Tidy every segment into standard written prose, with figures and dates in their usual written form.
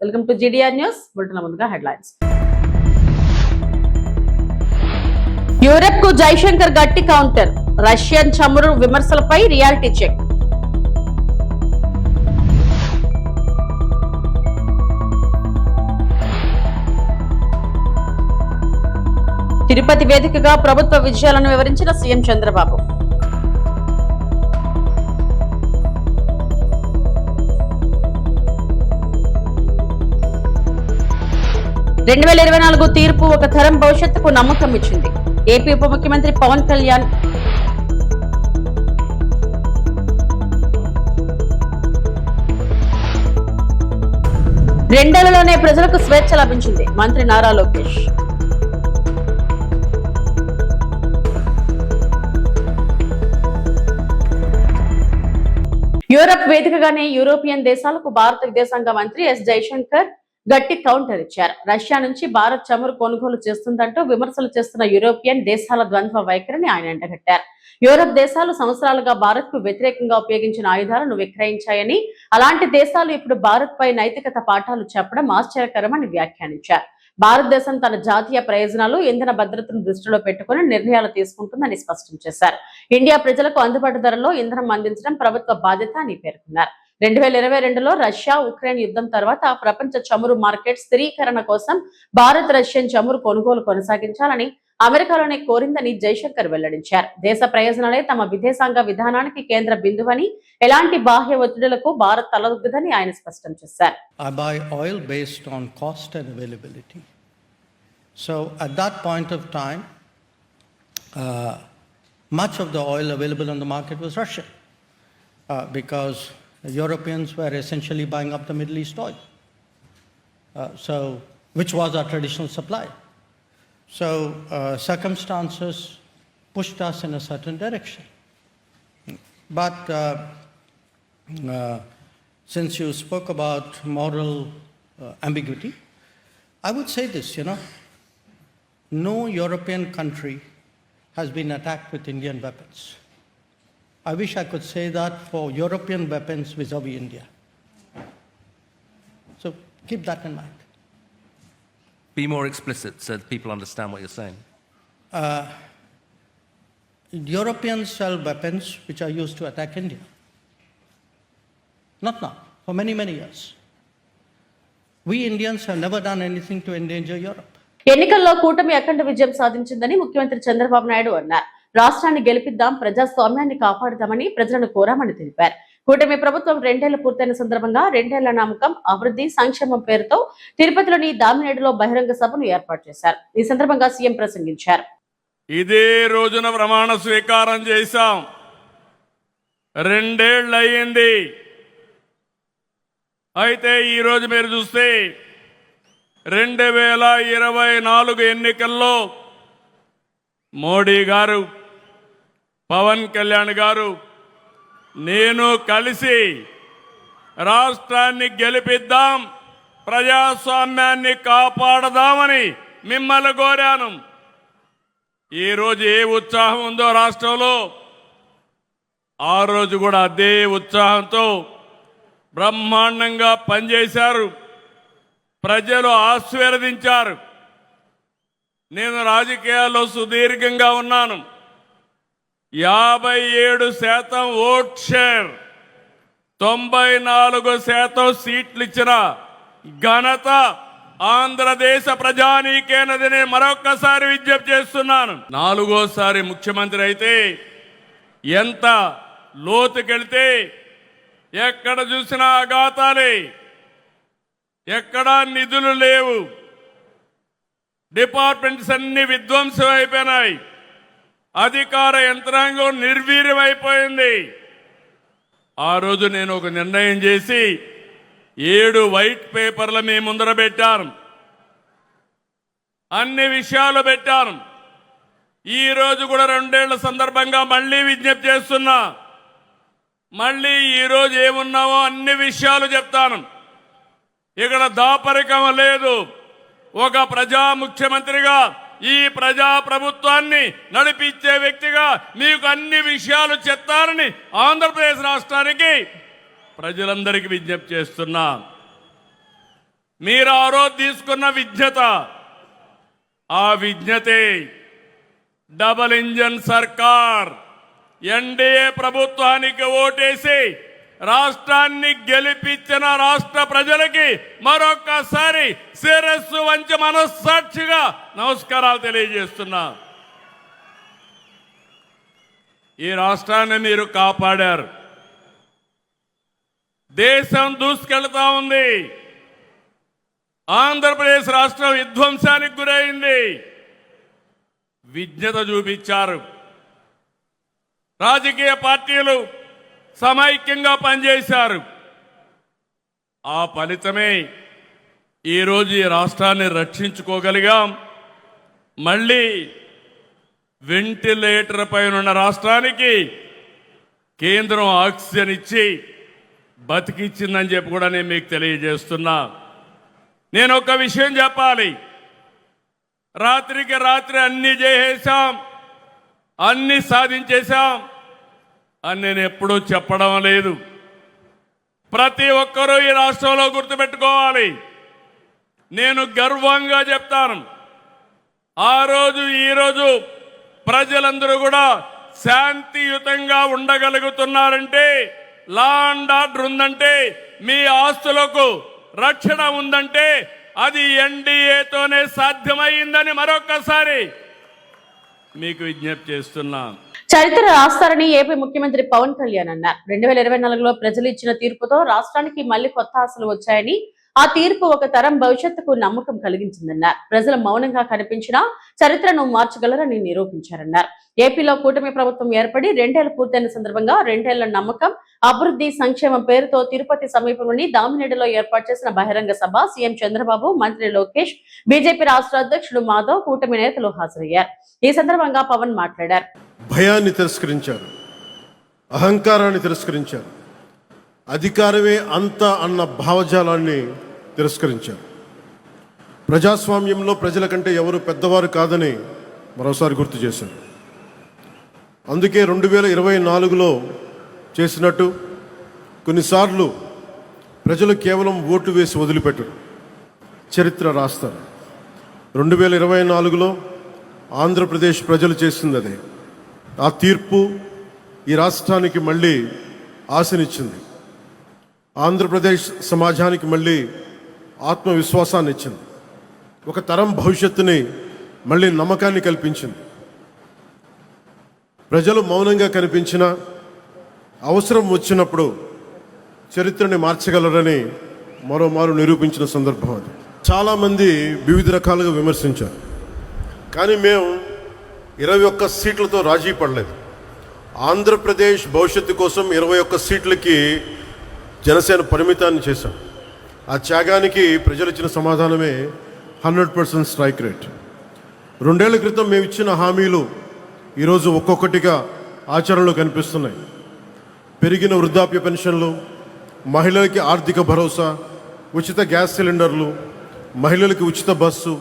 Welcome to GDR news. Bulletin ముందుగా headlines. Europe కు జైశంకర్ గట్టి కౌంటర్. రష్యన్ చమురు విమర్శలపై రియాలిటీ చెక్. తిరుపతి వేదికగా ప్రభుత్వ విజయాలను వివరించిన సీఎం చంద్రబాబు. రెండు 2024 తీర్పు ఒక తరం భవిష్యత్తుకు నమ్మకం ఇచ్చింది. ఏపీ ఉప ముఖ్యమంత్రి పవన్ కళ్యాణ్. రెండేళ్లలోనే ప్రజలకు స్వేచ్ఛ లభించింది. మంత్రి నారా లోకేష్. యూరప్ వేదికగానే యూరోపియన్ దేశాలకు భారత విదేశాంగ మంత్రి ఎస్ జైశంకర్ గట్టి కౌంటర్ ఇచ్చారు. రష్యా నుంచి భారత్ చమురు కొనుగోలు చేస్తుందంటూ విమర్శలు చేస్తున్న యూరోపియన్ దేశాల ద్వంద్వ వైఖరిని ఆయన ఎండగట్టారు. యూరప్ దేశాలు సంవత్సరాలుగా భారత్ కు వ్యతిరేకంగా ఉపయోగించిన ఆయుధాలను విక్రయించాయని, అలాంటి దేశాలు ఇప్పుడు భారత్ పై నైతికత పాఠాలు చెప్పడం ఆశ్చర్యకరమని వ్యాఖ్యానించారు. భారతదేశం తన జాతీయ ప్రయోజనాలు, ఇంధన భద్రతను దృష్టిలో పెట్టుకుని నిర్ణయాలు తీసుకుంటుందని స్పష్టం చేశారు. ఇండియా ప్రజలకు అందుబాటు ధరలో ఇంధనం అందించడం ప్రభుత్వ బాధ్యత అని పేర్కొన్నారు. 2022లో రష్యా ఉక్రెయిన్ యుద్ధం తర్వాత ప్రపంచ చమురు మార్కెట్ స్థిరీకరణ కోసం భారత్ రష్యన్ చమురు కొనుగోలు కొనసాగించాలని అమెరికాలోనే కోరిందని జైశంకర్ వెల్లడించారు. దేశ ప్రయోజనాలే తమ విదేశాంగ విధానానికి కేంద్ర బిందువని, ఎలాంటి బాహ్య ఒత్తిడులకు భారత్ తలొగ్గదని ఆయన స్పష్టం చేశారు. I buy oil based on cost and availability. So at that point of time, much of the oil available on the market was Russian, because Europeans were essentially buying up the Middle East oil, which was our traditional supply. So circumstances pushed us in a certain direction. But since you spoke about moral ambiguity, I would say this, no European country has been attacked with Indian weapons. I wish I could say that for European weapons vis-a-vis India. So keep that in mind. Be more explicit so that people understand what you're saying. Europeans sell weapons which are used to attack India. Not now, for many, many years. We Indians have never done anything to endanger Europe. ఎన్నికల్లో కూటమి అఖండ విజయం సాధించిందని ముఖ్యమంత్రి చంద్రబాబు నాయుడు అన్నారు. రాష్ట్రాన్ని గెలిపిద్దాం, ప్రజాస్వామ్యాన్ని కాపాడుదామని ప్రజలను కోరామని తెలిపారు. కూటమి ప్రభుత్వం 2 ఏళ్లు పూర్తయిన సందర్భంగా 2 ఏళ్ల నమ్మకం, అభివృద్ధి, సంక్షేమం పేరుతో తిరుపతిలోని దామినేడులో బహిరంగ సభను ఏర్పాటు చేశారు. ఈ సందర్భంగా సీఎం ప్రసంగించారు. ఇదే రోజున ప్రమాణ స్వీకారం చేశాం. 2 ఏళ్ళు అయ్యింది. అయితే ఈ రోజు మీరు చూస్తే 2024 ఎన్నికల్లో మోడీ గారు, పవన్ కళ్యాణ్ గారు, నేను కలిసి రాష్ట్రాన్ని గెలిపిద్దాం, ప్రజాస్వామ్యాన్ని కాపాడదామని మిమ్మల్ని కోరాను. ఈరోజు ఏ ఉత్సాహం ఉందో రాష్ట్రంలో, ఆ రోజు కూడా అదే ఉత్సాహంతో బ్రహ్మాండంగా పనిచేశారు. ప్రజలు ఆశీర్వదించారు. నేను రాజకీయాల్లో సుదీర్ఘంగా ఉన్నాను. 57% ఓట్ షేర్, 94% సీట్లు ఇచ్చిన ఘనత ఆంధ్రదేశ్ ప్రజానీకేనదని మరొక్కసారి విజ్ఞప్తి చేస్తున్నాను. 4వ ముఖ్యమంత్రి అయితే ఎంత లోతుకెళ్తే ఎక్కడ చూసినా అఘాతాలే, ఎక్కడా నిధులు లేవు, డిపార్ట్మెంట్స్ అన్ని విధ్వంసం అయిపోయినాయి, అధికార యంత్రాంగం నిర్వీర్యమైపోయింది. ఆ రోజు నేను ఒక నిర్ణయం చేసి 7 వైట్ పేపర్ల మీ ముందర పెట్టాను. అన్ని విషయాలు పెట్టాను. ఈ రోజు కూడా 2 ఏళ్ల సందర్భంగా మళ్ళీ విజ్ఞప్తి చేస్తున్నా. మళ్ళీ ఈ రోజు ఏమున్నావో అన్ని విషయాలు చెప్తాను. ఇక్కడ దాపరికం లేదు. ఒక ప్రజా ముఖ్యమంత్రిగా ఈ ప్రజా ప్రభుత్వాన్ని నడిపించే వ్యక్తిగా మీకు అన్ని విషయాలు చెప్తారని ఆంధ్రప్రదేశ్ రాష్ట్రానికి ప్రజలందరికీ విజ్ఞప్తి చేస్తున్నా. మీరు ఆ రోజు తీసుకున్న విజ్ఞత, ఆ విజ్ఞతే డబల్ ఇంజన్ సర్కార్ ఎన్డీఏ ప్రభుత్వానికి ఓటేసి రాష్ట్రాన్ని గెలిపించిన రాష్ట్ర ప్రజలకి మరొక్కసారి శిరస్సు వంచి మనస్సాక్షిగా నమస్కారాలు తెలియజేస్తున్నా. ఈ రాష్ట్రాన్ని మీరు కాపాడారు. దేశం దూసుకెళ్తా ఉంది. ఆంధ్రప్రదేశ్ రాష్ట్రం విధ్వంసానికి గురైంది. విజ్ఞత చూపించారు. రాజకీయ పార్టీలు సమైక్యంగా పనిచేశారు. ఆ ఫలితమే ఈరోజు ఈ రాష్ట్రాన్ని రక్షించుకోగలిగాం. మళ్ళీ వెంటిలేటర్ పైన ఉన్న రాష్ట్రానికి కేంద్రం ఆక్సిజన్ ఇచ్చి బతికిచ్చిందని చెప్పి కూడా నేను మీకు తెలియజేస్తున్నా. నేను ఒక విషయం చెప్పాలి. రాత్రికి రాత్రి అన్ని చేసేశాం, అన్ని సాధించేశాం అని నేను ఎప్పుడూ చెప్పడం లేదు. ప్రతి ఒక్కరూ ఈ రాష్ట్రంలో గుర్తుపెట్టుకోవాలి. నేను గర్వంగా చెప్తాను, ఆ రోజు ఈరోజు ప్రజలందరూ కూడా శాంతియుతంగా ఉండగలుగుతున్నారంటే, లా అండ్ ఆర్డర్ ఉందంటే, మీ ఆస్తులకు రక్షణ ఉందంటే అది ఎన్డీఏతోనే సాధ్యమైందని మరొకసారి మీకు విజ్ఞప్తి చేస్తున్నాను. చరిత్ర రాస్తారని ఏపీ ముఖ్యమంత్రి పవన్ కళ్యాణ్ అన్నారు. 2024లో ప్రజలు ఇచ్చిన తీర్పుతో రాష్ట్రానికి మళ్లీ కొత్త ఆశలు వచ్చాయని, ఆ తీర్పు ఒక తరం భవిష్యత్తుకు నమ్మకం కలిగించిందన్నారు. ప్రజలు మౌనంగా కనిపించినా చరిత్రను మార్చగలరని నిరూపించారన్నారు. ఏపీలో కూటమి ప్రభుత్వం ఏర్పడి 2 ఏళ్లు పూర్తయిన సందర్భంగా 2 ఏళ్ల నమ్మకం, అభివృద్ధి, సంక్షేమం పేరుతో తిరుపతి సమీపంలోని దామినేడులో ఏర్పాటు చేసిన బహిరంగ సభ సీఎం చంద్రబాబు, మంత్రి లోకేష్, బీజేపీ రాష్ట్ర అధ్యక్షుడు మాధవ్, కూటమి నేతలు హాజరయ్యారు. ఈ సందర్భంగా పవన్ మాట్లాడారు. భయాన్ని తిరస్కరించారు, అహంకారాన్ని తిరస్కరించారు, అధికారమే అంత అన్న భావజాలాన్ని తిరస్కరించారు. ప్రజాస్వామ్యంలో ప్రజల కంటే ఎవరు పెద్దవారు కాదని మరోసారి గుర్తు చేశారు. అందుకే 2024లో చేసినట్టు కొన్నిసార్లు ప్రజలు కేవలం ఓటు వేసి వదిలిపెట్టరు, చరిత్ర రాస్తారు. 2024లో ఆంధ్రప్రదేశ్ ప్రజలు చేసింది అదే. ఆ తీర్పు ఈ రాష్ట్రానికి మళ్ళీ ఆశనిచ్చింది. ఆంధ్రప్రదేశ్ సమాజానికి మళ్ళీ ఆత్మవిశ్వాసాన్ని ఇచ్చింది. ఒక తరం భవిష్యత్తుని మళ్ళీ నమ్మకాన్ని కల్పించింది. ప్రజలు మౌనంగా కనిపించిన అవసరం వచ్చినప్పుడు చరిత్రని మార్చగలరని మరోమారు నిరూపించిన సందర్భం అది. చాలామంది వివిధ రకాలుగా విమర్శించారు, కానీ మేము 21 సీట్లతో రాజీ పడలేదు. ఆంధ్రప్రదేశ్ భవిష్యత్తు కోసం 21 సీట్లకి జనసేన పరిమితాన్ని చేశాం. ఆ త్యాగానికి ప్రజలు ఇచ్చిన సమాధానమే 100% స్ట్రైక్ రేట్. 2 ఏళ్ల క్రితం మేము ఇచ్చిన హామీలు ఈరోజు ఒక్కొక్కటిగా ఆచరణలో కనిపిస్తున్నాయి. పెరిగిన వృద్ధాప్య పెన్షన్లు, మహిళలకి ఆర్థిక భరోసా, ఉచిత గ్యాస్ సిలిండర్లు, మహిళలకి ఉచిత బస్సు,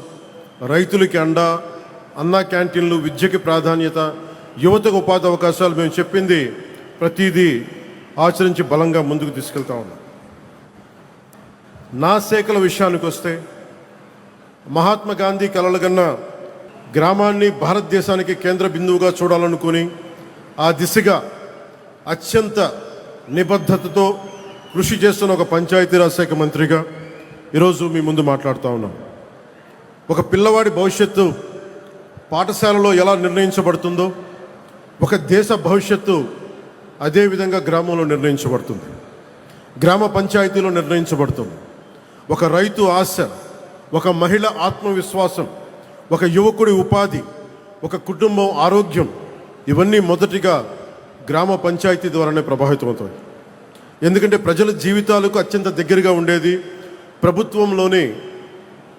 రైతులకి అండా, అన్నా క్యాంటీన్లు, విద్యకి ప్రాధాన్యత, యువతకు ఉపాధి అవకాశాలు, మేము చెప్పింది ప్రతిదీ ఆచరించి బలంగా ముందుకు తీసుకెళ్తా ఉన్నాం. నా శాఖల విషయానికి వస్తే, మహాత్మా గాంధీ కలలుగన్న గ్రామాన్ని భారతదేశానికి కేంద్ర బిందువుగా చూడాలనుకుని ఆ దిశగా అత్యంత నిబద్ధతతో కృషి చేస్తున్న ఒక పంచాయతీరాజ్ శాఖ మంత్రిగా ఈరోజు మీ ముందు మాట్లాడుతూ ఉన్నాం. ఒక పిల్లవాడి భవిష్యత్తు పాఠశాలలో ఎలా నిర్ణయించబడుతుందో, ఒక దేశ భవిష్యత్తు అదేవిధంగా గ్రామంలో నిర్ణయించబడుతుంది, గ్రామ పంచాయతీలో నిర్ణయించబడుతుంది. ఒక రైతు ఆశ, ఒక మహిళ ఆత్మవిశ్వాసం, ఒక యువకుడి ఉపాధి, ఒక కుటుంబం ఆరోగ్యం, ఇవన్నీ మొదటిగా గ్రామ పంచాయతీ ద్వారానే ప్రభావితమవుతాయి. ఎందుకంటే ప్రజల జీవితాలకు అత్యంత దగ్గరగా ఉండేది ప్రభుత్వంలోని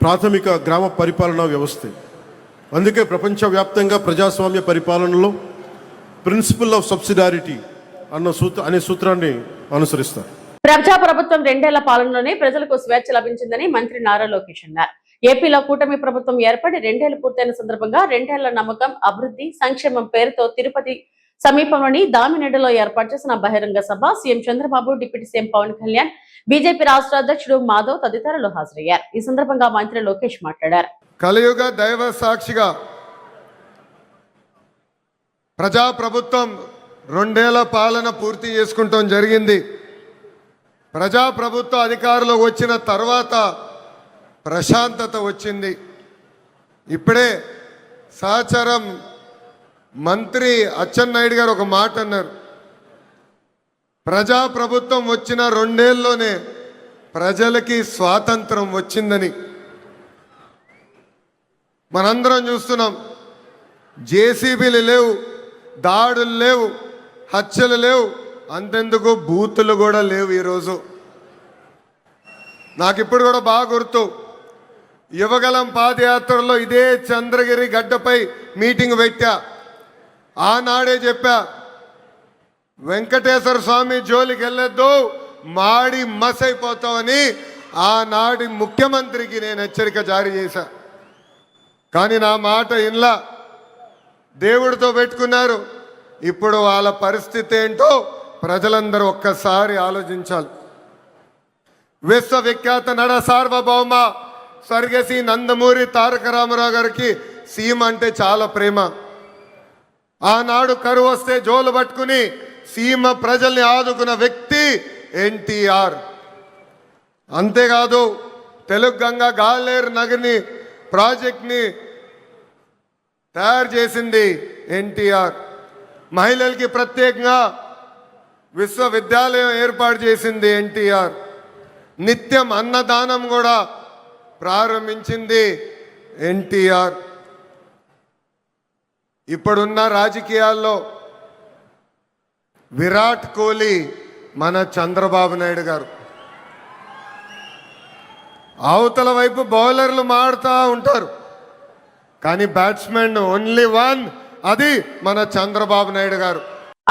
ప్రాథమిక గ్రామ పరిపాలనా వ్యవస్థ. అందుకే ప్రపంచవ్యాప్తంగా ప్రజాస్వామ్య పరిపాలనలో ప్రిన్సిపల్ ఆఫ్ సబ్సిడారిటీ అనే సూత్రాన్ని అనుసరిస్తారు. ప్రభుత్వం 2 ఏళ్ల పాలనలోనే ప్రజలకు స్వేచ్ఛ లభించిందని మంత్రి నారా లోకేష్ అన్నారు. ఏపీలో కూటమి ప్రభుత్వం ఏర్పడి 2 ఏళ్లు పూర్తయిన సందర్భంగా 2 ఏళ్ల నమ్మకం, అభివృద్ధి, సంక్షేమం పేరుతో తిరుపతి సమీపంలోని దామినేడులో ఏర్పాటు చేసిన బహిరంగ సభ CM Chandrababu, deputy CM Pawan Kalyan, BJP రాష్ట్ర అధ్యక్షుడు మాధవ్ తదితరులు హాజరయ్యారు. ఈ సందర్భంగా మంత్రి లోకేష్ మాట్లాడారు. కలియుగ దైవ సాక్షిగా ప్రజాప్రభుత్వం 2 ఏళ్ల పాలన పూర్తి చేసుకుంటాం జరిగింది. ప్రజాప్రభుత్వ అధికారులు వచ్చిన తర్వాత ప్రశాంతత వచ్చింది. ఇప్పుడే సహచరం మంత్రి అచ్చెన్నాయుడు గారు ఒక మాట అన్నారు. ప్రజాప్రభుత్వం వచ్చిన 2 ఏళ్లలోనే ప్రజలకి స్వాతంత్రం వచ్చిందని. మనందరం చూస్తున్నాం. జేసీబీలు లేవు, దాడులు లేవు, హత్యలు లేవు, అంతెందుకు బూతులు కూడా లేవు. ఈరోజు నాకు ఇప్పుడు కూడా బాగా గుర్తు, యువగలం పాదయాత్రలో ఇదే చంద్రగిరి గడ్డపై మీటింగ్ పెట్టా. ఆనాడే చెప్పా, వెంకటేశ్వర స్వామి జోలికి వెళ్ళొద్దు, మాడి మసైపోతామని ఆనాటి ముఖ్యమంత్రికి నేను హెచ్చరిక జారీ చేశా. కానీ నా మాట ఇన్లా, దేవుడితో పెట్టుకున్నారు. ఇప్పుడు వాళ్ళ పరిస్థితి ఏంటో ప్రజలందరూ ఒక్కసారి ఆలోచించాలి. విశ్వవిఖ్యాత నడ సార్వభౌమ స్వర్గశ్రీ నందమూరి తారక రామారావు గారికి సీమ అంటే చాలా ప్రేమ. ఆనాడు కరువు వస్తే జోలు పట్టుకుని సీమ ప్రజల్ని ఆదుకున్న వ్యక్తి ఎన్టీఆర్. అంతేకాదు, తెలుగు గంగా గాలేరు నగర్ని ప్రాజెక్ట్ని తయారు చేసింది ఎన్టీఆర్. మహిళలకి ప్రత్యేకంగా విశ్వవిద్యాలయం ఏర్పాటు చేసింది ఎన్టీఆర్. నిత్యం అన్నదానం కూడా ప్రారంభించింది ఎన్టీఆర్. ఇప్పుడున్న రాజకీయాల్లో విరాట్ కోహ్లీ మన చంద్రబాబు నాయుడు గారు. అవతల వైపు బౌలర్లు మాడుతూ ఉంటారు, కానీ బ్యాట్స్మెన్ ఓన్లీ 1, అది మన చంద్రబాబు నాయుడు గారు.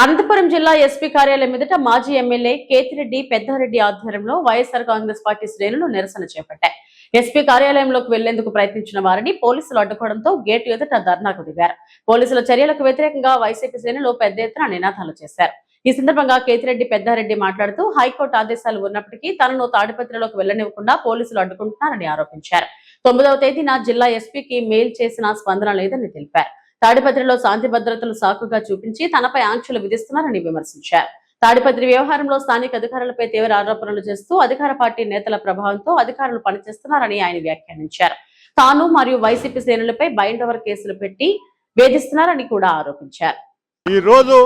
అనంతపురం జిల్లా ఎస్పీ కార్యాలయం ఎదుట మాజీ ఎమ్మెల్యే కేతిరెడ్డి పెద్దారెడ్డి ఆధ్వర్యంలో వైఎస్ఆర్ కాంగ్రెస్ పార్టీ శ్రేణులు నిరసన చేపట్టాయి. ఎస్పీ కార్యాలయంలోకి వెళ్లేందుకు ప్రయత్నించిన వారిని పోలీసులు అడ్డుకోవడంతో గేటు ఎదుట ధర్నాకు దిగారు. పోలీసుల చర్యలకు వ్యతిరేకంగా వైసీపీ శ్రేణులు పెద్ద ఎత్తున నినాదాలు చేశారు. ఈ సందర్భంగా కేతిరెడ్డి పెద్దారెడ్డి మాట్లాడుతూ హైకోర్టు ఆదేశాలు ఉన్నప్పటికీ తనను తాడిపత్రిలోకి వెళ్లనివ్వకుండా పోలీసులు అడ్డుకుంటున్నారని ఆరోపించారు. 9వ తేదీన జిల్లా ఎస్పీకి మెయిల్ చేసిన స్పందన లేదని తెలిపారు. తాడిపత్రిలో శాంతి భద్రతలు సాకుగా చూపించి తనపై ఆంక్షలు విధిస్తున్నారని విమర్శించారు. తాడిపత్రి వ్యవహారంలో స్థానిక అధికారులపై తీవ్ర ఆరోపణలు చేస్తూ అధికార పార్టీ నేతల ప్రభావంతో అధికారులు పనిచేస్తున్నారని ఆయన వ్యాఖ్యానించారు. తాను మరియు వైసీపీ శ్రేణులపై బైండ్ ఓవర్ కేసులు పెట్టి వేధిస్తున్నారని కూడా ఆరోపించారు. ఈ రోజు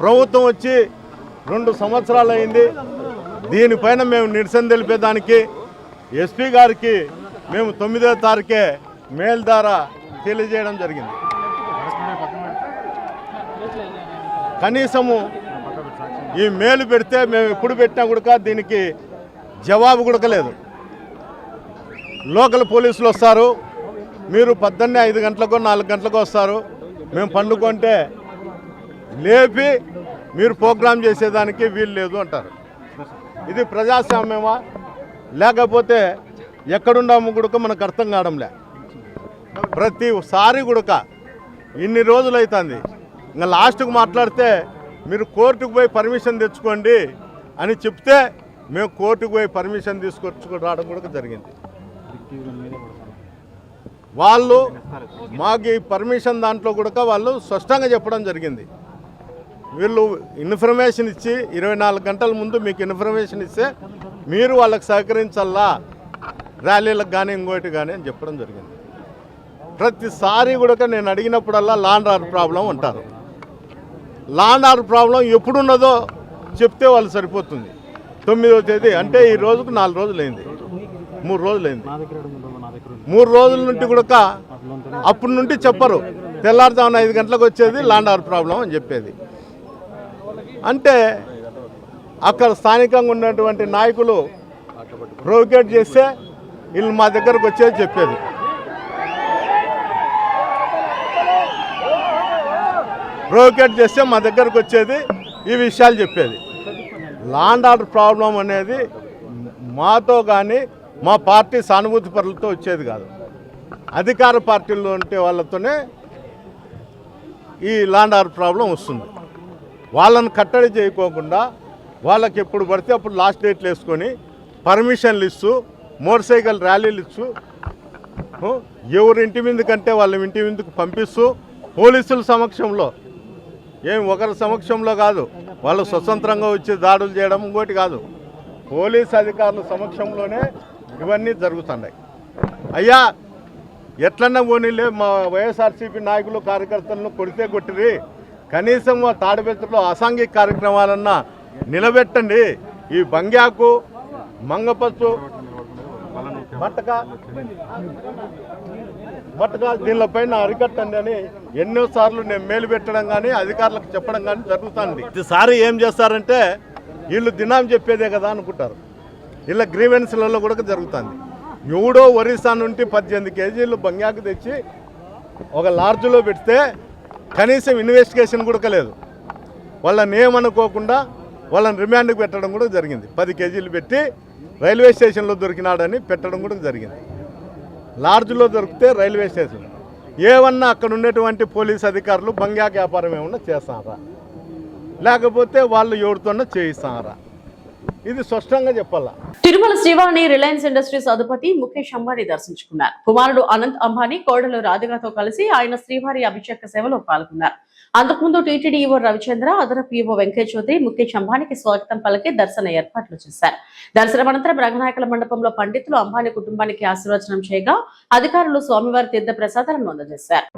ప్రభుత్వం వచ్చి 2 సంవత్సరాలు అయింది. దీనిపైన మేము నిరసన తెలిపేదానికి ఎస్పీ గారికి మేము 9వ తారీఖే మెయిల్ ద్వారా తెలియజేయడం జరిగింది. కనీసము ఈ మెయిల్ పెడితే మేము ఎప్పుడు పెట్టినా కూడా దీనికి జవాబు కూడా లేదు. లోకల్ పోలీసులు వస్తారు, మీరు 5 గంటలకు 4 గంటలకు వస్తారు, మేము పండుకుంటే లేపి మీరు ప్రోగ్రాం చేసేదానికి వీలు లేదు అంటారు. ఇది ప్రజాస్వామ్యమా లేకపోతే ఎక్కడున్నాము కూడా మనకు అర్థం కావడంలే. ప్రతిసారి కూడా ఇన్ని రోజులు అవుతుంది, ఇంకా లాస్ట్కు మాట్లాడితే మీరు కోర్టుకు పోయి పర్మిషన్ తెచ్చుకోండి అని చెప్తే మేము కోర్టుకు పోయి పర్మిషన్ తీసుకొచ్చుకు రావడం కూడా జరిగింది. వాళ్ళు మాకు ఈ పర్మిషన్ దాంట్లో కూడా వాళ్ళు స్పష్టంగా చెప్పడం జరిగింది. వీళ్ళు ఇన్ఫర్మేషన్ ఇచ్చి 24 గంటల ముందు మీకు ఇన్ఫర్మేషన్ ఇస్తే మీరు వాళ్ళకి సహకరించాలా, ర్యాలీలకు కానీ ఇంకోటి కానీ అని చెప్పడం జరిగింది. ప్రతిసారి కూడా నేను అడిగినప్పుడల్లా లా అండ్ ఆర్డర్ ప్రాబ్లం అంటారు. లా అండ్ ఆర్డర్ ప్రాబ్లం ఎప్పుడున్నదో చెప్తే వాళ్ళు సరిపోతుంది. 9వ తేదీ అంటే ఈ రోజుకు 4 రోజులైంది, 3 రోజులైంది. 3 రోజుల నుండి కూడా అప్పటి నుండి చెప్పరు. తెల్లారుజామున 5 గంటలకు వచ్చేది లా అండ్ ఆర్డర్ ప్రాబ్లం అని చెప్పేది. అంటే అక్కడ స్థానికంగా ఉన్నటువంటి నాయకులు ప్రొవోకేట్ చేస్తే వీళ్ళు మా దగ్గరకు వచ్చేది చెప్పేది. ప్రొవోకేట్ చేస్తే మా దగ్గరకు వచ్చేది ఈ విషయాలు చెప్పేది. లా అండ్ ఆర్డర్ ప్రాబ్లం అనేది మాతో కానీ మా పార్టీ సానుభూతి పరులతో వచ్చేది కాదు. అధికార పార్టీల్లో ఉంటే వాళ్ళతోనే ఈ ల్యాండ్ ఆర్డర్ ప్రాబ్లం వస్తుంది. వాళ్ళని కట్టడి చేయకోకుండా వాళ్ళకి ఎప్పుడు పడితే అప్పుడు లాస్ట్ డేట్లు వేసుకొని పర్మిషన్లు ఇస్తూ మోటార్ సైకిల్ ర్యాలీలు ఇస్తూ ఎవరి ఇంటి మీదకంటే వాళ్ళ ఇంటి మీదకు పంపిస్తూ పోలీసుల సమక్షంలో ఒకరి సమక్షంలో కాదు, వాళ్ళు స్వతంత్రంగా వచ్చి దాడులు చేయడం ఇంకోటి కాదు, పోలీస్ అధికారుల సమక్షంలోనే ఇవన్నీ జరుగుతున్నాయి. అయ్యా ఎట్లన్నా పోనీలే మా వైఎస్ఆర్సీపీ నాయకులు కార్యకర్తలను కొడితే కొట్టిరి, కనీసం మా తాడిపత్రిలో అసాంఘిక కార్యక్రమాలన్నా నిలబెట్టండి. ఈ బంగ్యాకు మంగపచ్చు మట్టగా దీనిపైన అరికట్టండి అని ఎన్నోసార్లు నేను మేలు పెట్టడం కానీ అధికారులకు చెప్పడం కానీ జరుగుతుంది. ఈసారి ఏం చేస్తారంటే వీళ్ళు దినాం చెప్పేదే కదా అనుకుంటారు. ఇలా గ్రీవెన్స్లలో కూడా జరుగుతుంది. ఎవడో ఒరిస్సా నుండి 18 కేజీలు బంగ్యాకు తెచ్చి ఒక లాడ్జ్లో పెడితే కనీసం ఇన్వెస్టిగేషన్ కూడా లేదు. వాళ్ళని ఏమనుకోకుండా వాళ్ళని రిమాండ్కి పెట్టడం కూడా జరిగింది. 10 కేజీలు పెట్టి రైల్వే స్టేషన్లో దొరికినాడని పెట్టడం కూడా జరిగింది. లాడ్జ్లో దొరికితే రైల్వే స్టేషన్ ఏమన్నా అక్కడ ఉండేటువంటి పోలీస్ అధికారులు బంగ్యాకు వ్యాపారం ఏమన్నా చేస్తారా, లేకపోతే వాళ్ళు ఎవరితోన్నా చేయిస్తారా, ఇది స్పష్టంగా చెప్పాలా. తిరుమల శ్రీవాణి రిలయన్స్ ఇండస్ట్రీస్ అధిపతి ముఖేష్ అంబానీ దర్శించుకున్నారు. కుమారుడు అనంత్ అంబానీ కోడలు రాధికతో కలిసి ఆయన శ్రీవారి అభిషేక సేవలో పాల్గొన్నారు. అంతకుముందు టీటీడీ ఈవో రవిచంద్ర, అదనపు ఈవో వెంకయ్య చౌదరి ముఖేష్ అంబానీకి స్వాగతం పలికి దర్శన ఏర్పాట్లు చేశారు. దర్శనం అనంతరం రంగనాయకుల మండపంలో పండితులు అంబానీ కుటుంబానికి ఆశీర్వచనం చేయగా అధికారులు స్వామివారి తీర్థ ప్రసాదాలను అందజేశారు.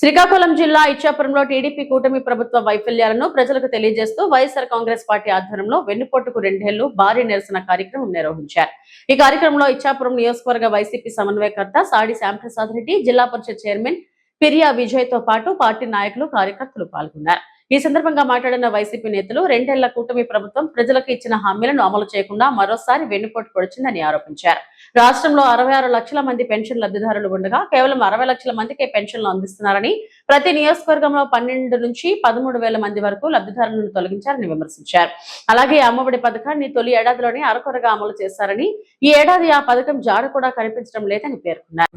శ్రీకాకుళం జిల్లా ఇచ్చాపురంలో టీడీపీ కూటమి ప్రభుత్వ వైఫల్యాలను ప్రజలకు తెలియజేస్తూ వైఎస్ఆర్ కాంగ్రెస్ పార్టీ ఆధ్వర్యంలో వెన్నుపోటుకు 2 ఏళ్లు భారీ నిరసన కార్యక్రమం నిర్వహించారు. ఈ కార్యక్రమంలో ఇచ్చాపురం నియోజకవర్గ వైసీపీ సమన్వయకర్త సాడి శ్యాంప్రసాద్ రెడ్డి, జిల్లా పరిషత్ చైర్మన్ పిరియా విజయ్ తో పాటు పార్టీ నాయకులు, కార్యకర్తలు పాల్గొన్నారు. ఈ సందర్భంగా మాట్లాడిన వైసీపీ నేతలు 2 ఏళ్ల కూటమి ప్రభుత్వం ప్రజలకు ఇచ్చిన హామీలను అమలు చేయకుండా మరోసారి వెన్నుపోటు పొడిచిందని ఆరోపించారు. రాష్ట్రంలో 66 లక్షల మంది పెన్షన్ లబ్ధిదారులు ఉండగా కేవలం 60 లక్షల మందికే పెన్షన్లు అందిస్తున్నారని, ప్రతి నియోజకవర్గంలో 12 నుంచి 13,000 మంది వరకు లబ్ధిదారులను తొలగించారని విమర్శించారు. అలాగే అమ్మఒడి పథకాన్ని తొలి ఏడాదిలోనే అరకొరగా అమలు చేశారని, ఈ ఏడాది ఆ పథకం జాడ కూడా కనిపించడం లేదని పేర్కొన్నారు.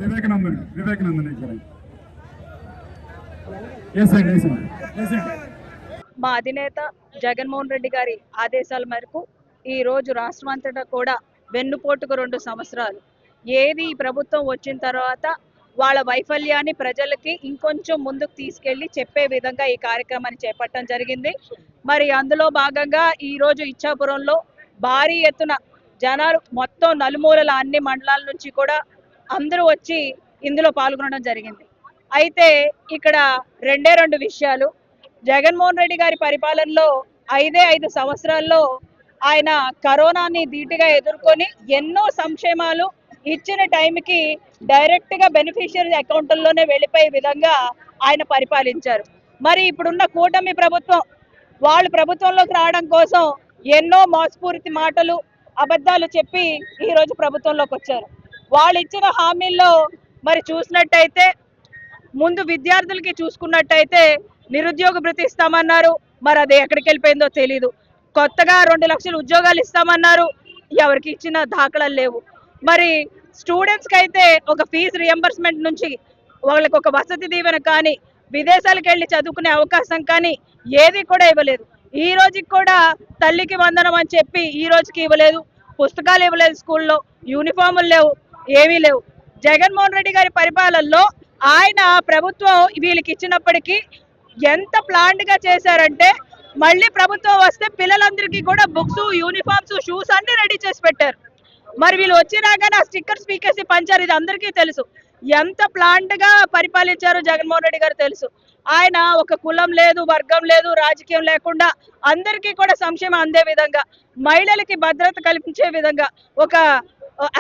మా అధినేత జగన్మోహన్ రెడ్డి గారి ఆదేశాల మేరకు ఈ రోజు రాష్ట్రమంతటా కూడా వెన్నుపోటుకు 2 సంవత్సరాలు. ఏది ఈ ప్రభుత్వం వచ్చిన తర్వాత వాళ్ళ వైఫల్యాన్ని ప్రజలకి ఇంకొంచెం ముందుకు తీసుకెళ్లి చెప్పే విధంగా ఈ కార్యక్రమాన్ని చేపట్టడం జరిగింది. మరి అందులో భాగంగా ఈ రోజు ఇచ్చాపురంలో భారీ ఎత్తున జనాలు మొత్తం నలుమూలల అన్ని మండలాల నుంచి కూడా అందరూ వచ్చి ఇందులో పాల్గొనడం జరిగింది. అయితే ఇక్కడ 2 విషయాలు. జగన్మోహన్ రెడ్డి గారి పరిపాలనలో 5 సంవత్సరాల్లో ఆయన కరోనాని ధీటుగా ఎదుర్కొని ఎన్నో సంక్షేమాలు ఇచ్చిన టైంకి డైరెక్ట్ గా బెనిఫిషియరీ అకౌంట్లలోనే వెళ్ళిపోయే విధంగా ఆయన పరిపాలించారు. మరి ఇప్పుడున్న కూటమి ప్రభుత్వం వాళ్ళు ప్రభుత్వంలోకి రావడం కోసం ఎన్నో మోసపూరిత మాటలు, అబద్ధాలు చెప్పి ఈ రోజు ప్రభుత్వంలోకి వచ్చారు. వాళ్ళు ఇచ్చిన హామీల్లో మరి చూసినట్టయితే ముందు విద్యార్థులకి చూసుకున్నట్టయితే నిరుద్యోగ భృతి ఇస్తామన్నారు, మరి అది ఎక్కడికి వెళ్ళిపోయిందో తెలీదు. కొత్తగా 2 లక్షల ఉద్యోగాలు ఇస్తామన్నారు, ఎవరికి ఇచ్చిన దాఖలాలు లేవు. మరి స్టూడెంట్స్ కి అయితే ఒక ఫీజు రియంబర్స్మెంట్ నుంచి వాళ్ళకి ఒక వసతి దీవెన కానీ, విదేశాలకు వెళ్ళి చదువుకునే అవకాశం కానీ ఏది కూడా ఇవ్వలేదు. ఈ రోజుకి కూడా తల్లికి వందనం అని చెప్పి ఈ రోజుకి ఇవ్వలేదు. పుస్తకాలు ఇవ్వలేదు, స్కూల్లో యూనిఫాములు లేవు, ఏమీ లేవు. జగన్మోహన్ రెడ్డి గారి పరిపాలనలో ఆయన ప్రభుత్వం వీళ్ళకి ఇచ్చినప్పటికీ ఎంత ప్లాంట్ గా చేశారంటే, మళ్ళీ ప్రభుత్వం వస్తే పిల్లలందరికీ కూడా బుక్స్, యూనిఫామ్స్, షూస్ అన్ని రెడీ చేసి పెట్టారు. మరి వీళ్ళు వచ్చినాక స్టిక్కర్స్ పీకేసి పంచారు. ఇది అందరికీ తెలుసు. ఎంత ప్లాంట్ గా పరిపాలించారో జగన్మోహన్ రెడ్డి గారు తెలుసు. ఆయన ఒక కులం లేదు, వర్గం లేదు, రాజకీయం లేకుండా అందరికీ కూడా సంక్షేమం అందే విధంగా, మహిళలకి భద్రత కల్పించే విధంగా ఒక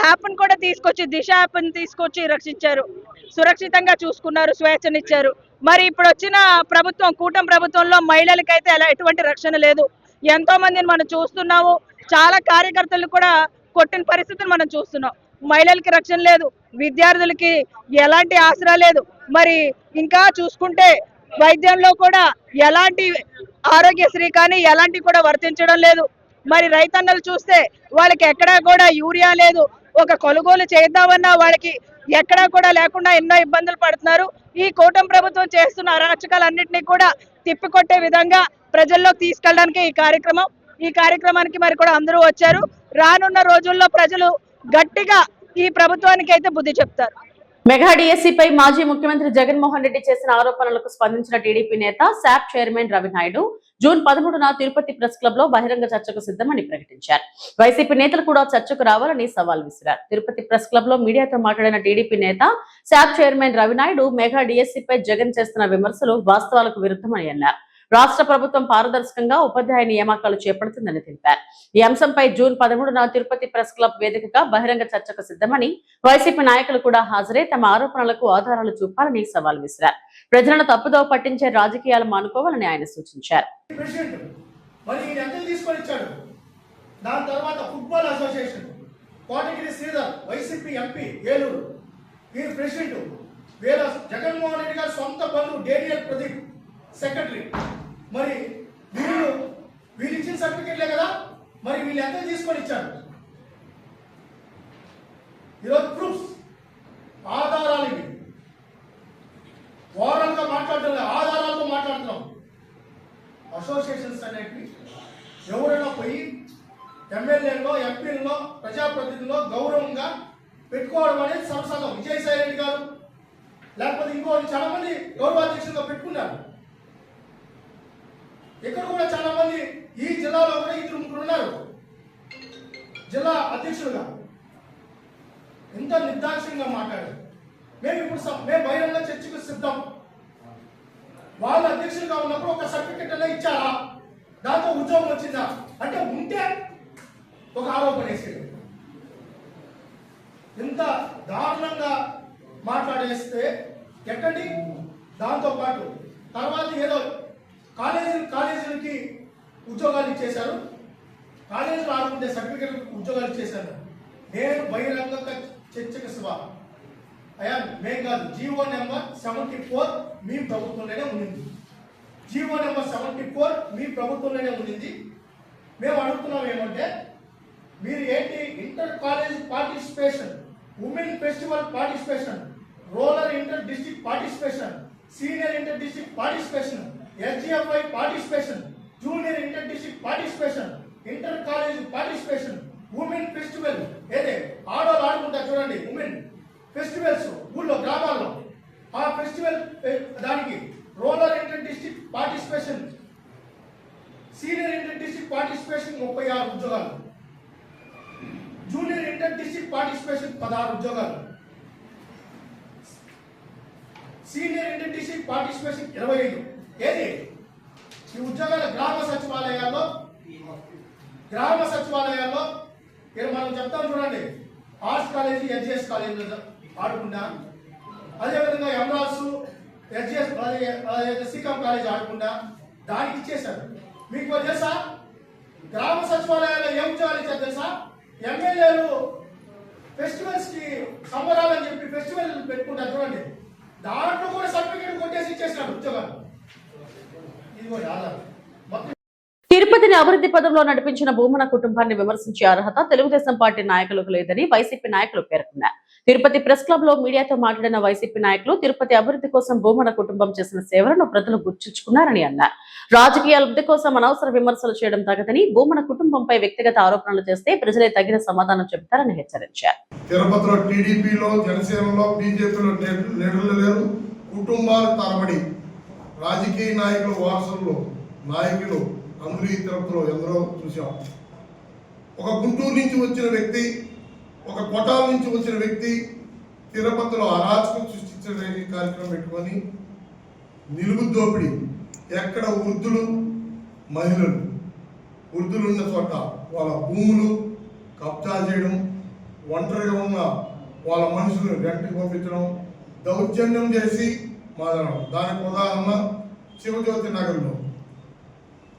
యాప్ను కూడా తీసుకొచ్చి, దిశ యాప్ని తీసుకొచ్చి రక్షించారు, సురక్షితంగా చూసుకున్నారు, స్వేచ్ఛనిచ్చారు. మరి ఇప్పుడు వచ్చిన ప్రభుత్వం, కూటమి ప్రభుత్వంలో మహిళలకైతే ఎటువంటి రక్షణ లేదు. ఎంతో మందిని మనం చూస్తున్నాము. చాలా కార్యకర్తలు కూడా కొట్టిన పరిస్థితులు మనం చూస్తున్నాం. మహిళలకి రక్షణ లేదు, విద్యార్థులకి ఎలాంటి ఆసరా లేదు. మరి ఇంకా చూసుకుంటే వైద్యంలో కూడా ఎలాంటి ఆరోగ్యశ్రీ కానీ ఎలాంటి కూడా వర్తించడం లేదు. మరి రైతన్నలు చూస్తే వాళ్ళకి ఎక్కడా కూడా యూరియా లేదు. ఒక కొనుగోలు చేద్దామన్నా వాళ్ళకి ఎక్కడా కూడా లేకుండా ఎన్నో ఇబ్బందులు పడుతున్నారు. ఈ కూటమి ప్రభుత్వం చేస్తున్న అరాచకాలన్నింటినీ కూడా తిప్పికొట్టే విధంగా ప్రజల్లోకి తీసుకెళ్ళడానికి ఈ కార్యక్రమానికి మరి కూడా అందరూ వచ్చారు. రానున్న రోజుల్లో ప్రజలు గట్టిగా ఈ ప్రభుత్వానికి అయితే బుద్ధి చెప్తారు. మెగా డిఎస్సీపై మాజీ ముఖ్యమంత్రి జగన్మోహన్ రెడ్డి చేసిన ఆరోపణలకు స్పందించిన టీడీపీ నేత శాప్ చైర్మన్ రవి నాయుడు జూన్ 13న తిరుపతి ప్రెస్ క్లబ్ లో బహిరంగ చర్చకు సిద్ధమని ప్రకటించారు. వైసీపీ నేతలు కూడా చర్చకు రావాలని సవాల్ విసిరారు. తిరుపతి ప్రెస్ క్లబ్ లో మీడియాతో మాట్లాడిన టీడీపీ నేత శాప్ చైర్మన్ రవి నాయుడు మెగా డిఎస్సీపై జగన్ చేస్తున్న విమర్శలు వాస్తవాలకు విరుద్ధమని అన్నారు. రాష్ట్ర ప్రభుత్వం పారదర్శకంగా ఉపాధ్యాయ నియామకాలు చేపడుతుందని తెలిపారు. ఈ అంశంపై జూన్ 13న తిరుపతి ప్రెస్ క్లబ్ వేదికగా బహిరంగ చర్చకు సిద్ధమని, వైసీపీ నాయకులు కూడా హాజరై తమ ఆరోపణలకు ఆధారాలు చూపాలని సవాల్ విసిరారు. ప్రజలను తప్పుదోవ పట్టించే రాజకీయాలు మానుకోవాలని ఆయన సూచించారు. జగన్మోహన్ రెడ్డి గారి సొంత బంధువు డేనియల్ ప్రదీప్ సెక్రటరీ. మరి వీళ్ళు ఇచ్చిన సర్టిఫికెట్లే కదా, మరి వీళ్ళు ఎంత తీసుకొని ఇచ్చారు? ఈరోజు ప్రూఫ్స్, ఆధారాలు, ఇవి ఓరల్గా మాట్లాడుతున్నాం, ఆధారాలతో మాట్లాడుతున్నాం. అసోసియేషన్స్ అనేవి ఎవరైనా పోయి ఎమ్మెల్యేలో, ఎంపీలలో, ప్రజాప్రతినిధుల్లో గౌరవంగా పెట్టుకోవడం అనేది సర్వసాధారణం. విజయసాయి రెడ్డి గారు లేకపోతే ఇంకో చాలా మంది గౌరవాధ్యక్షులుగా పెట్టుకున్నారు. ఇక్కడ కూడా చాలా మంది ఈ జిల్లాలో కూడా 2-3 ఉన్నారు జిల్లా అధ్యక్షులుగా. ఎంత నిర్దాక్షిణ్యంగా మాట్లాడారు. మేము బహిరంగ చర్చకు సిద్ధం. వాళ్ళ అధ్యక్షులుగా ఉన్నప్పుడు ఒక సర్టిఫికెట్ అనే ఇచ్చారా? దాంతో ఉద్యోగం వచ్చిందా? అంటే ఉంటే ఒక ఆరోపణ వేసేది. ఇంత దారుణంగా మాట్లాడేస్తే ఎక్కడి? దాంతో పాటు తర్వాత ఏదో కాలేజీలకి ఉద్యోగాలు ఇచ్చేశారు, కాలేజీలు ఆడుకుంటే సర్టిఫికెట్ ఉద్యోగాలు ఇచ్చేశారు. నేను బహిరంగంగా చర్చకు శివా అయ్యా, మేం కాదు. జీవో నెంబర్ 74 మీ ప్రభుత్వంలోనే ఉండింది. జీవో నెంబర్ 74 మీ ప్రభుత్వంలోనే ఉండింది. మేము అడుగుతున్నాం ఏమంటే, మీరు ఏంటి inter college participation, women festival participation, roller inter district participation, senior inter district participation, SGFI participation, junior inter district participation, inter college participation, women festival, ఏదే ఆడవాళ్ళు ఆడుకుంటారు చూడండి, ఉమెన్ ఫెస్టివల్స్ ఊళ్ళో గ్రామాల్లో, ఆ ఫెస్టివల్ దానికి roller inter district participation, senior inter district participation 36 ఉద్యోగాలు, junior inter district participation 16 ఉద్యోగాలు, సీనియర్ ఇంటర్ డిస్ట్రిక్ట్ పార్టిసిపేషన్ 25. ఏది ఈ ఉద్యోగాల గ్రామ సచివాలయాల్లో ఇక్కడ మనం చెప్తాం చూడండి. ఆర్ట్స్ కాలేజీ, ఎస్జిఎస్ కాలేజీ ఆడుకుంటా, అదేవిధంగా ఎంరాస్, ఎస్జిఎస్ సికాం కాలేజీ ఆడుకుంటా దానికి ఇచ్చేశారు. మీకు తెలుసా గ్రామ సచివాలయాల్లో ఏం ఉద్యోగాలు ఇచ్చారు తెలుసా? ఎమ్మెల్యేలు ఫెస్టివల్స్ కి సంబరాలని చెప్పి ఫెస్టివల్ పెట్టుకుంటారు చూడండి, దాంట్లో కూడా సర్టిఫికేట్ కొట్టేసి ఇచ్చేసినారు ఉద్యోగాలు. తిరుపతిని అభివృద్ధి పదంలో నడిపించిన భూమన కుటుంబాన్ని విమర్శించే అర్హత తెలుగుదేశం పార్టీ నాయకులకు లేదని వైసీపీ నాయకులు పేర్కొన్నారు. తిరుపతి ప్రెస్ క్లబ్ లో మీడియాతో మాట్లాడిన వైసీపీ నాయకులు తిరుపతి అభివృద్ధి కోసం భూమన కుటుంబం చేసిన సేవలను ప్రజలు గుర్తుంచుకున్నారని అన్నారు. రాజకీయ లబ్ధి కోసం అనవసర విమర్శలు చేయడం తగదని, భూమన కుటుంబంపై వ్యక్తిగత ఆరోపణలు చేస్తే ప్రజలే తగిన సమాధానం చెబుతారని హెచ్చరించారు. తిరుపతిలో టీడీపీలో, జనసేనలో, బీజేపీలో లీడర్లు లేరు. కుటుంబాలు తరబడి రాజకీయ నాయకులు, వారసులు, నాయకులు అందరూ ఈ తిరుపతిలో ఎందరో చూసాం. ఒక గుంటూరు నుంచి వచ్చిన వ్యక్తి, ఒక కొటాల నుంచి వచ్చిన వ్యక్తి తిరుపతిలో అరాచకం సృష్టించే కార్యక్రమం పెట్టుకొని నిలువు దోపిడీ, ఎక్కడ వృద్ధులు, మహిళలు, వృద్ధులు ఉన్న చోట వాళ్ళ భూములు కబ్జా చేయడం, ఒంటరిగా ఉన్న వాళ్ళ మనుషులను రెంట్కి పంపించడం, దౌర్జన్యం చేసి మాట్లాడడం. దానికి ఉదాహరణ శివజ్యోతి నగర్లో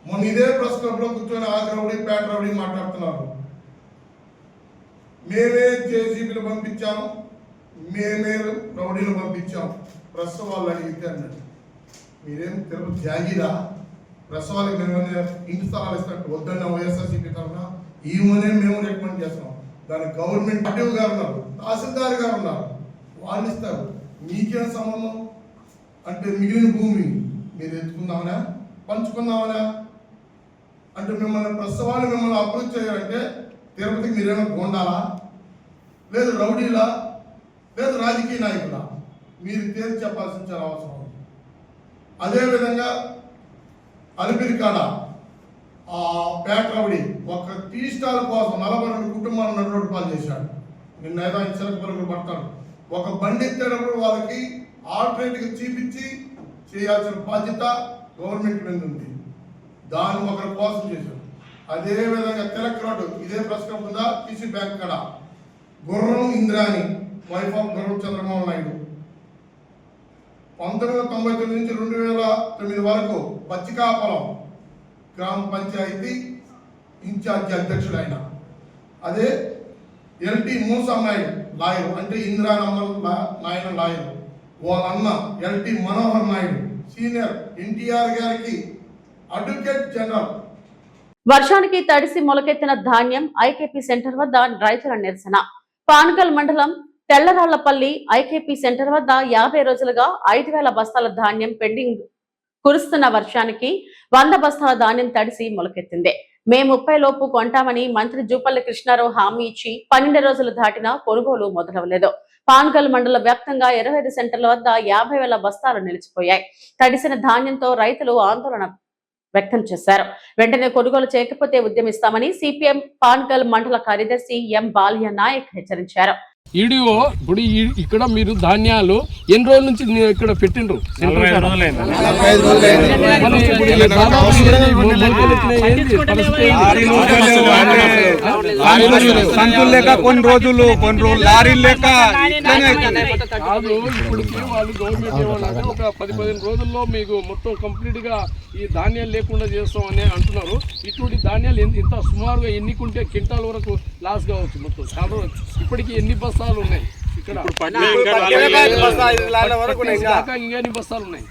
మొన్న ఇదే ప్రెస్ క్లబ్లో కూర్చొని ఆగ్రౌడి, పేట రౌడీ మాట్లాడుతున్నారు. మేమే జేసీబీలు పంపించాము, మేమే రౌడీలు పంపించాము. ప్రెస్ వాళ్ళు అడిగితే అన్నట్టు మీరేం తిరుపతి జాగీరా? ప్రెస్ వాళ్ళకి మేమేమైనా ఇంటి స్థలాలు ఇస్తున్నట్టు వద్దన్న వైఎస్ఆర్సీపీ తరఫున ఈమెనే మేము రికమెండ్ చేస్తాం. దానికి గవర్నమెంట్ అడ్డూ గారు ఉన్నారు, తహసీల్దార్ గారు ఉన్నారు, వాళ్ళు ఇస్తారు. మీకేం సంబంధం? అంటే మిగిలిన భూమి మీరు ఎత్తుకుందామనా, పంచుకుందామనా? అంటే మిమ్మల్ని ప్రస్తుతాన్ని మిమ్మల్ని అభివృద్ధి చేయాలంటే తిరుపతికి మీరేమైనా గోండాలా, లేదు రౌడీలా, లేదు రాజకీయ నాయకులా? మీరు తేల్చి చెప్పాల్సిన చాలా అవసరం ఉంది. అదేవిధంగా అలిపిరికాడ ఆ పేట రౌడీ ఒక టీ స్టాల్ కోసం 42 కుటుంబాలను నడురోడ్డు పాలు చేశాడు. నిన్న ఏదో చిలక పరుగులు పడతాడు. ఒక బండి ఎత్తేటప్పుడు వాళ్ళకి ఆల్టర్నేట్గా చూపించి చేయాల్సిన బాధ్యత గవర్నమెంట్ మీద ఉంది. దాన్ని ఒకరి కోసం చేశారు. అదేవిధంగా తిలక్ రోడ్డు ఇదే ప్రశ్న ఉందా, టీసీ బ్యాంక్ కాడ గుర్రం ఇంద్రాని, వైఫ్ ఆఫ్ గుర్రం చంద్రమోహన్ నాయుడు, 1999 నుంచి 2009 వరకు పచ్చికాపలం గ్రామ పంచాయతీ ఇన్ఛార్జి అధ్యక్షుడు ఆయన. అదే ఎల్టీ మూసా నాయుడు లాయర్, అంటే ఇందిరానమ్మ నాయన లాయర్. వాళ్ళన్న ఎల్టీ మనోహర్ నాయుడు సీనియర్ ఎన్టీఆర్ గారికి అడ్వకేట్ జనరల్. వర్షానికి తడిసి మొలకెత్తిన ధాన్యం ఐకేపీ సెంటర్ వద్ద రైతుల నిరసన. పానగల్ మండలం తెల్లరాళ్లపల్లి ఐకేపీ సెంటర్ వద్ద 50 రోజులుగా 5,000 బస్తాల ధాన్యం పెండింగ్. కురుస్తున్న వర్షానికి 100 బస్తాల ధాన్యం తడిసి మొలకెత్తింది. మే 30 లోపు కొంటామని మంత్రి జూపల్లి కృష్ణారావు హామీ ఇచ్చి 12 రోజులు దాటినా కొనుగోలు మొదలవలేదు. పానగల్ మండల వ్యాప్తంగా 25 సెంటర్ల వద్ద 50,000 బస్తాలు నిలిచిపోయాయి. తడిసిన ధాన్యంతో రైతులు ఆందోళన వ్యక్తం చేశారు. వెంటనే కొనుగోలు చేయకపోతే ఉద్యమిస్తామని సిపిఎం పానగల్ మండల కార్యదర్శి ఎం బాల్య నాయక్ హెచ్చరించారు. ఈడియో ఇప్పుడు ఇక్కడ మీరు ధాన్యాలు ఎన్ని రోజుల నుంచి ఇక్కడ పెట్టిండ్రు? సంతులు లేక కొన్ని రోజులు లారీలు లేక కాదు. ఇప్పటికి వాళ్ళు గవర్నమెంట్ ఏమన్నా ఒక 10-15 రోజుల్లో మీకు మొత్తం కంప్లీట్ గా ఈ ధాన్యాలు లేకుండా చేస్తామని అంటున్నారు. ఇటువంటి ధాన్యాలు ఇంత సుమారుగా ఎన్నికుంటే క్వింటాల వరకు లాస్ కావచ్చు మొత్తం. చాలా ఇప్పటికి ఎన్ని బస్తాలు ఉన్నాయి ఇక్కడ? ఇంకెన్ని బస్తాలు ఉన్నాయి?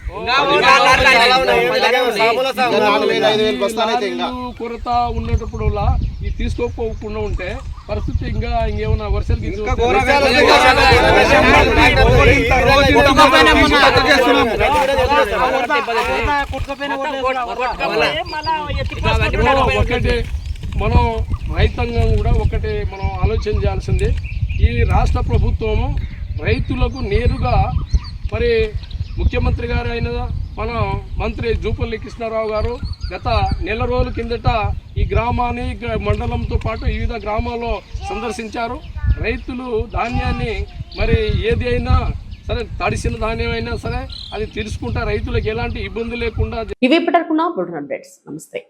కొరత ఉన్నప్పుడు ఇది తీసుకోకపోకుండా ఉంటే పరిస్థితి ఇంకేమన్నా వర్షాలు ఒకటి మనం రైతాంగం కూడా ఒకటి మనం ఆలోచన చేయాల్సింది. ఈ రాష్ట్ర ప్రభుత్వము రైతులకు నేరుగా మరి ముఖ్యమంత్రి గారు అయిన మన మంత్రి జూపల్లి కృష్ణారావు గారు గత నెల రోజుల కిందట ఈ గ్రామాన్ని మండలంతో పాటు వివిధ గ్రామాల్లో సందర్శించారు. రైతులు ధాన్యాన్ని మరి ఏది అయినా సరే, తడిసిన ధాన్యం అయినా సరే అది తీసుకుంటా రైతులకు ఎలాంటి ఇబ్బంది లేకుండా. ఇవి ఇప్పటివరకు నా బులెటిన్ అప్డేట్స్. నమస్తే.